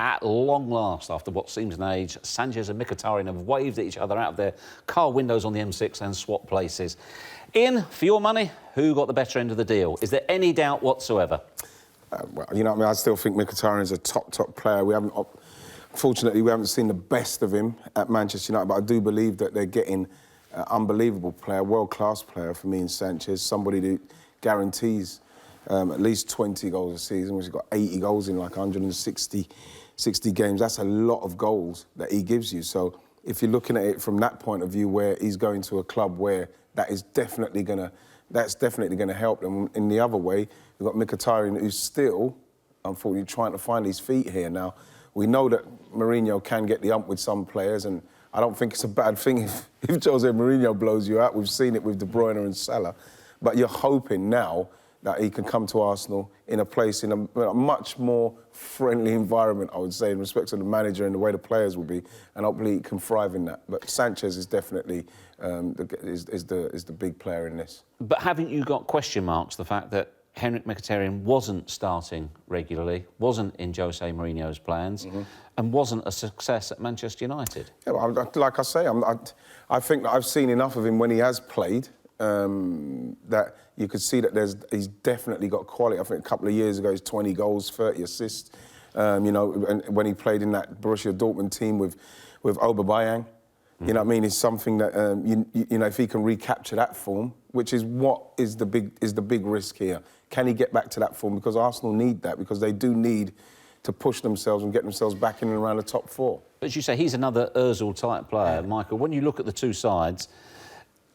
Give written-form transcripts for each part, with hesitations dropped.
At long last, after what seems an age, Sanchez and Mkhitaryan have waved at each other out of their car windows on the M6 and swapped places. Ian, for your money, who got the better end of the deal? Is there any doubt whatsoever? Well, you know what I mean? I still think Mkhitaryan is a top player. Fortunately, we haven't seen the best of him at Manchester United, but I do believe that they're getting an unbelievable player, world-class player for me in Sanchez, somebody that guarantees at least 20 goals a season, which has got 80 goals in like 160 games. That's a lot of goals that he gives you. So if you're looking at it from that point of view, where he's going to a club where that's definitely going to help them. In the other way, we've got Mkhitaryan, who's still, unfortunately, trying to find his feet here. Now, we know that Mourinho can get the ump with some players, and I don't think it's a bad thing if Jose Mourinho blows you out. We've seen it with De Bruyne and Salah. But you're hoping now that he can come to Arsenal in a place, in a much more friendly environment, I would say, in respect to the manager and the way the players will be, and hopefully he can thrive in that. But Sanchez is definitely the big player in this. But haven't you got question marks, the fact that Henrikh Mkhitaryan wasn't starting regularly, wasn't in Jose Mourinho's plans, and wasn't a success at Manchester United? Yeah, well, like I say, I think that I've seen enough of him when he has played, that you could see that he's definitely got quality. I think a couple of years ago, he's 20 goals, 30 assists. You know, and when he played in that Borussia Dortmund team with Aubameyang, you know what I mean? It's something that you know, if he can recapture that form, which is what is the big risk here. Can he get back to that form? Because Arsenal need that, because they do need to push themselves and get themselves back in and around the top four. But as you say, he's another Ozil-type player, Michael. When you look at the two sides,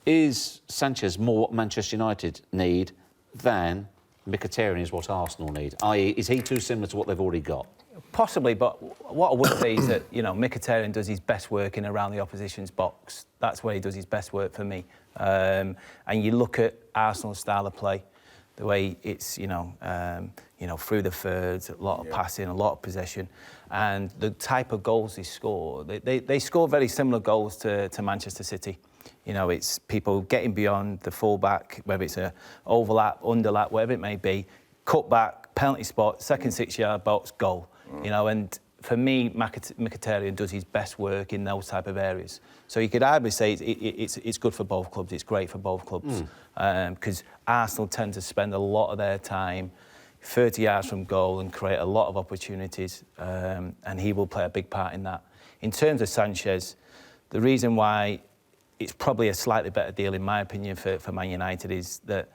is Sanchez more what Manchester United need than Mkhitaryan is what Arsenal need? I.e., is he too similar to what they've already got? Possibly, but what I would say is that, you know, Mkhitaryan does his best work in around the opposition's box. That's where he does his best work for me. And you look at Arsenal's style of play, the way it's, through the thirds, a lot of passing, a lot of possession, and the type of goals they score. They score very similar goals to Manchester City. You know, it's people getting beyond the full-back, whether it's a overlap, underlap, whatever it may be, cut back, penalty spot, second 6-yard box, goal. You know, and for me, Mkhitaryan does his best work in those type of areas. So you could either say it's good for both clubs, it's great for both clubs, because Arsenal tend to spend a lot of their time 30 yards from goal and create a lot of opportunities, and he will play a big part in that. In terms of Sanchez, the reason why it's probably a slightly better deal, in my opinion, for Man United is that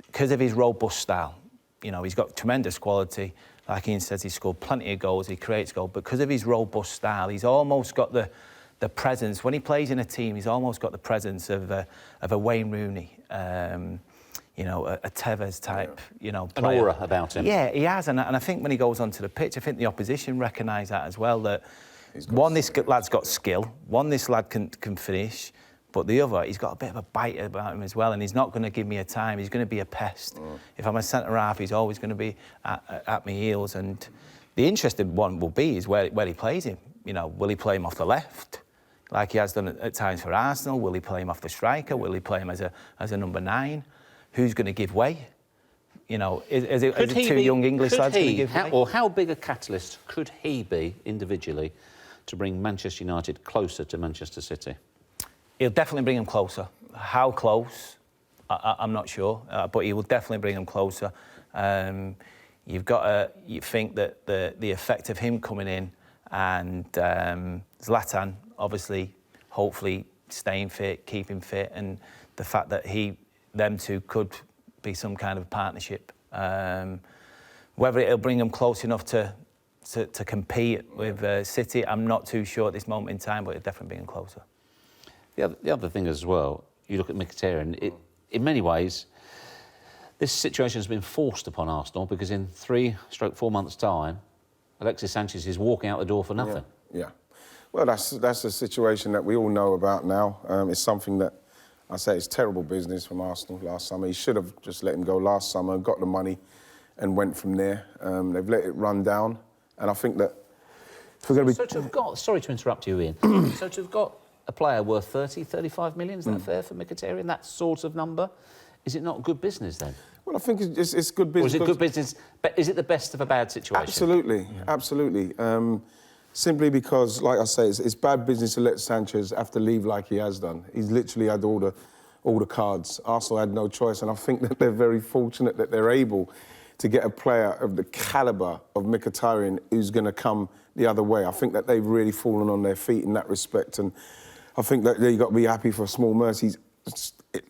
because of his robust style. You know, he's got tremendous quality. Like Ian says, he's scored plenty of goals, he creates goals. But because of his robust style, he's almost got the presence. When he plays in a team, he's almost got the presence of a Wayne Rooney, you know, a Tevez type, you know, player. An aura about him. Yeah, he has. And I think when he goes onto the pitch, I think the opposition recognise that as well, that one, this lad's got skill. One, this lad can finish. But the other, he's got a bit of a bite about him as well, and he's not going to give me a time. He's going to be a pest. If I'm a centre-half, he's always going to be at my heels. And the interesting one will be is where he plays him. You know, will he play him off the left, like he has done at times for Arsenal? Will he play him off the striker? Will he play him as a number 9? Who's going to give way? You know, is it two young English lads going to give way? Or how big a catalyst could he be individually to bring Manchester United closer to Manchester City? He'll definitely bring him closer. How close, I'm not sure, but he will definitely bring him closer. You've got to think that the effect of him coming in and Zlatan, obviously, hopefully staying fit, keeping fit, and the fact that them two could be some kind of partnership. Whether it'll bring them close enough to compete with City, I'm not too sure at this moment in time, but it'll definitely bring them closer. The other thing as well, you look at Mkhitaryan, in many ways, this situation has been forced upon Arsenal because in 3-4 months' time, Alexis Sanchez is walking out the door for nothing. Yeah. Well, that's a situation that we all know about now. It's something that I say it's terrible business from Arsenal last summer. He should have just let him go last summer, got the money and went from there. They've let it run down. And I think that if we're going to be... So to have got... Sorry to interrupt you, Ian. So to have got a player worth 30, 35 million, is that fair for Mkhitaryan? That sort of number? Is it not good business then? Well, I think it's good business. Or is it good business? But is it the best of a bad situation? Absolutely, absolutely. Simply because, like I say, it's bad business to let Sanchez have to leave like he has done. He's literally had all the cards. Arsenal had no choice, and I think that they're very fortunate that they're able to get a player of the calibre of Mkhitaryan who's going to come the other way. I think that they've really fallen on their feet in that respect, and I think that you've got to be happy for small mercies,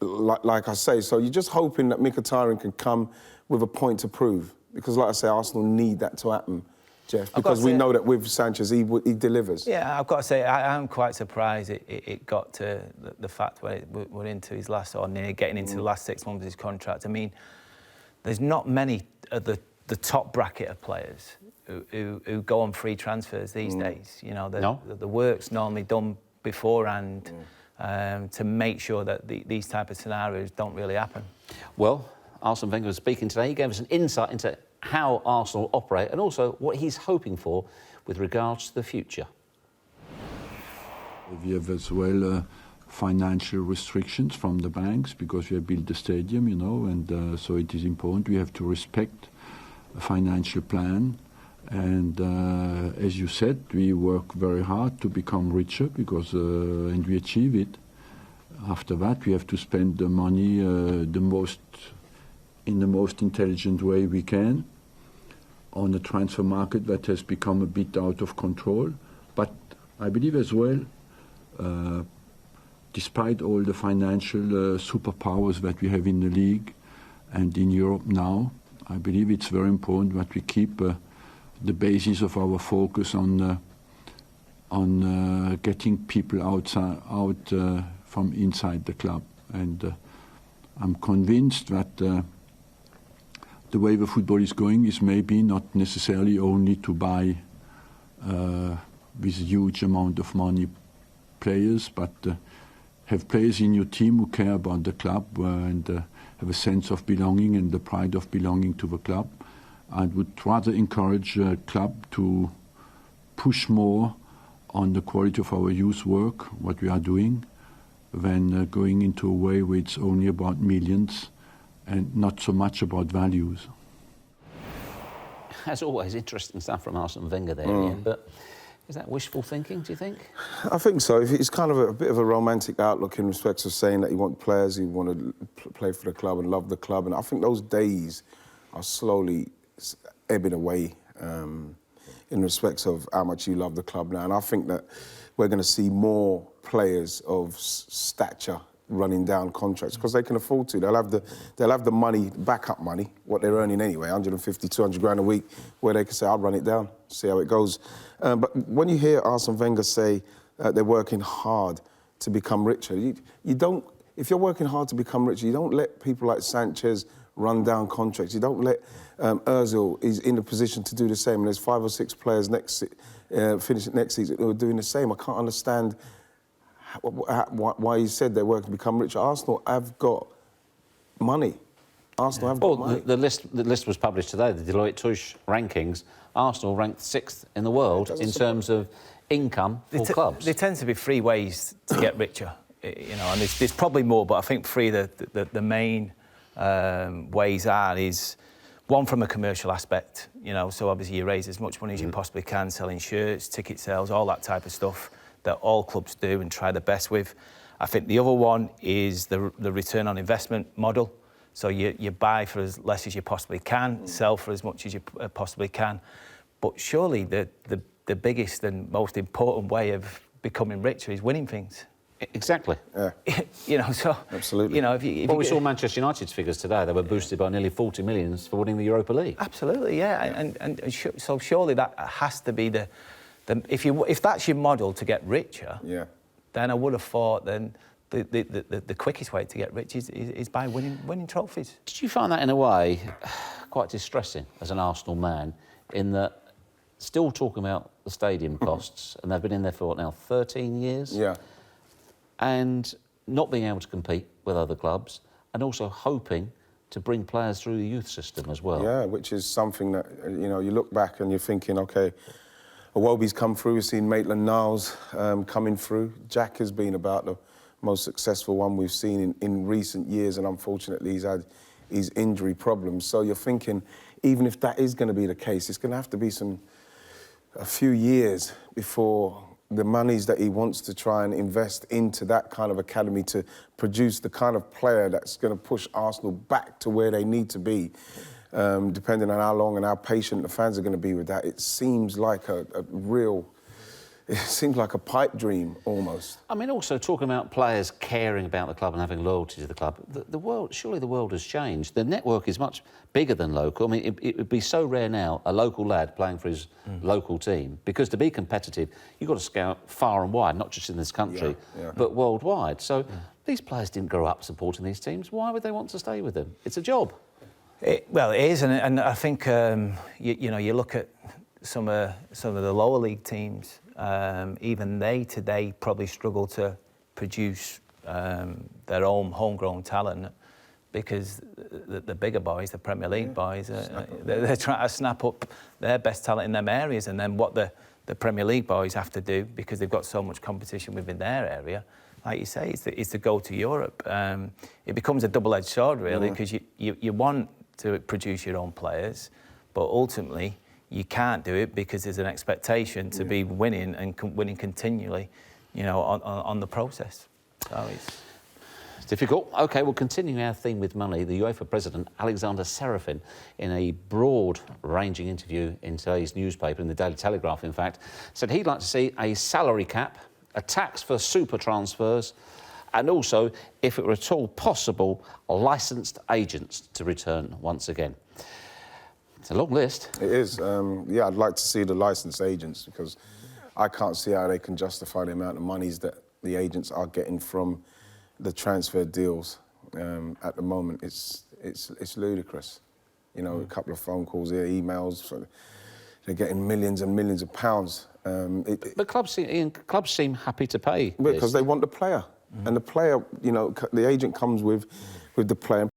like I say. So you're just hoping that Mkhitaryan can come with a point to prove, because, like I say, Arsenal need that to happen, Jeff, because we know that with Sanchez, he delivers. Yeah, I've got to say, I'm quite surprised it got to the fact where we're into his last, or near getting into the last 6 months of his contract. I mean, there's not many of the top bracket of players who go on free transfers these days. You know, the work's normally done beforehand to make sure that these type of scenarios don't really happen. Well, Arsene Wenger was speaking today. He gave us an insight into how Arsenal operate and also what he's hoping for with regards to the future. We have as well financial restrictions from the banks because we have built the stadium, you know, and so it is important. We have to respect a financial plan. And as you said, we work very hard to become richer because, and we achieve it. After that, we have to spend the money in the most intelligent way we can on a transfer market that has become a bit out of control. But I believe as well, despite all the financial superpowers that we have in the league and in Europe now, I believe it's very important that we keep the basis of our focus on getting people out from inside the club. And I'm convinced that the way the football is going is maybe not necessarily only to buy with a huge amount of money players, but have players in your team who care about the club and have a sense of belonging and the pride of belonging to the club. I would rather encourage a club to push more on the quality of our youth work, what we are doing, than going into a way where it's only about millions and not so much about values. As always, interesting stuff from Arsene Wenger there, Ian, but is that wishful thinking, do you think? I think so. It's kind of a bit of a romantic outlook in respect of saying that you want players who want to play for the club and love the club, and I think those days are slowly ebbing away in respect of how much you love the club now. And I think that we're going to see more players of stature running down contracts because they can afford to. They'll have the money, backup money, what they're earning anyway, 150, 200 grand a week, where they can say, I'll run it down, see how it goes. But when you hear Arsene Wenger say they're working hard to become richer, you don't, if you're working hard to become richer, you don't let people like Sanchez run down contracts. You don't let Ozil is in a position to do the same. And there's 5 or 6 players finishing next season who are doing the same. I can't understand why he said they're working to become richer. Arsenal have got money. Arsenal have got money. The list was published today, the Deloitte Touche rankings. Arsenal ranked 6th in the world in terms of income for clubs. There tends to be 3 ways to get richer, you know, and there's probably more, but I think 3 the main ways is one from a commercial aspect, you know, so obviously you raise as much money as you possibly can, selling shirts, ticket sales, all that type of stuff that all clubs do and try their best with. I think the other one is the return on investment model. So you buy for as less as you possibly can, sell for as much as you possibly can. But surely the biggest and most important way of becoming richer is winning things. Exactly. Yeah. You know, so... Absolutely. You know, we saw Manchester United's figures today. They were boosted by nearly 40 million for winning the Europa League. Absolutely, yeah. So surely that has to be if that's your model to get richer, then I would have thought then the quickest way to get rich is by winning trophies. Did you find that in a way quite distressing as an Arsenal man, in that still talking about the stadium costs, and they've been in there for what now, 13 years? Yeah. And not being able to compete with other clubs, and also hoping to bring players through the youth system as well. Yeah, which is something that, you know, you look back and you're thinking, OK, Iwobi's come through, we've seen Maitland-Niles coming through. Jack has been about the most successful one we've seen in recent years, and unfortunately he's had his injury problems. So you're thinking, even if that is going to be the case, it's going to have to be a few years before the monies that he wants to try and invest into that kind of academy to produce the kind of player that's going to push Arsenal back to where they need to be. Depending on how long and how patient the fans are going to be with that, it seems like it seems like a pipe dream almost. I mean, also talking about players caring about the club and having loyalty to the club, surely the world has changed. The network is much bigger than local. I mean, it would be so rare now, a local lad playing for his local team, because to be competitive, you've got to scout far and wide, not just in this country, but worldwide. So these players didn't grow up supporting these teams. Why would they want to stay with them? It's a job. Well, it is, and I think you look at some of the lower league teams. Even they today probably struggle to produce their own homegrown talent, because the bigger boys, the Premier League boys, they're trying to snap up their best talent in them areas, and then what the Premier League boys have to do, because they've got so much competition within their area, like you say, is to go to Europe. It becomes a double-edged sword, really, because you want to produce your own players, but ultimately you can't do it because there's an expectation to be winning and winning continually, on the process. So it's difficult. OK, we'll continue our theme with money. The UEFA president, Alexander Serafin, in a broad-ranging interview in today's newspaper, in the Daily Telegraph, in fact, said he'd like to see a salary cap, a tax for super transfers, and also, if it were at all possible, licensed agents to return once again. It's a long list. It is. I'd like to see the licensed agents, because I can't see how they can justify the amount of monies that the agents are getting from the transfer deals. At the moment, it's ludicrous. A couple of phone calls here, emails. So they're getting millions and millions of pounds. But clubs seem happy to pay because they want the player. And the player, the agent comes with the player.